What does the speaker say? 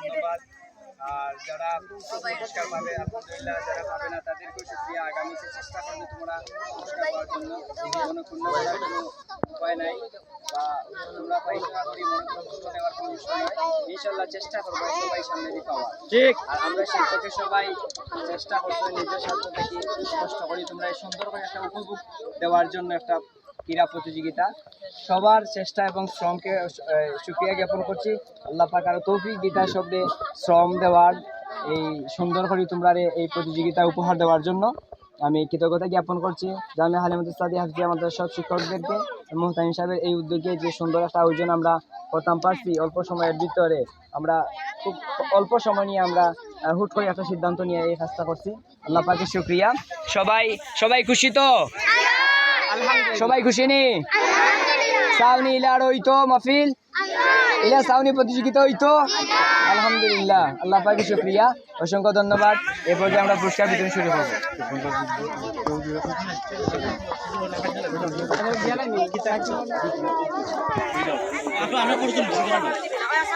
ধন্যবাদ। আর যারা পুরস্কার পাবে আলহামদুলিল্লাহ, যারা পাবে না তাদেরকেও শুকরিয়া। আগামীতে চেষ্টা করবে তোমরা পুরস্কার পাওয়ার জন্য। কোনো ক্ষুণ্ণ করার কোনো উপায় নাই, বা তোমরা পয়সা করি মনে করো ক্ষুণ্ণ নেওয়ার কোনো বিষয় নয়। ইনশাল্লাহ চেষ্টা করবো সবাই সামনে দিয়ে পাওয়ার। ঠিক। আর আমরা শিক্ষকের সবাই চেষ্টা করবো নিজের স্বার্থ থেকে কষ্ট করি তোমরা এই সুন্দর করে একটা উপভোগ দেওয়ার জন্য একটা ক্রীড়া প্রতিযোগিতা। সবার চেষ্টা এবং শ্রমকে শুকরিয়া জ্ঞাপন করছি। আল্লাহ পাক আরো তৌফিক দিতা শব্দে শ্রম দেওয়ার, এই সুন্দর করে তোমরা এই প্রতিযোগিতা উপহার দেওয়ার জন্য আমি কৃতজ্ঞতা জ্ঞাপন করছি জামিয়া হালিমাতুস সাদিয়া হাফিজিয়া আমাদের সব শিক্ষকদেরকে। মুহতামিম সাহেবের এই উদ্যোগে যে সুন্দর একটা আয়োজন আমরা করতাম পারছি অল্প সময়ের ভিতরে, আমরা খুব অল্প সময় নিয়ে আমরা হুট করে একটা সিদ্ধান্ত নিয়ে এই কাজটা করছি। আল্লাহ পাকের শুকরিয়া। সবাই খুশি তো? সবাই খুশি নি? সাউনি ইলার হইতো মাহফিল, ইলা সাউনি প্রতিযোগিতা হইতো আলহামদুলিল্লাহ। আল্লাহ পাকের শুকরিয়া, অসংখ্য ধন্যবাদ। এ পর্যায়ে আমরা পুরস্কার বিতরণ শুরু করব।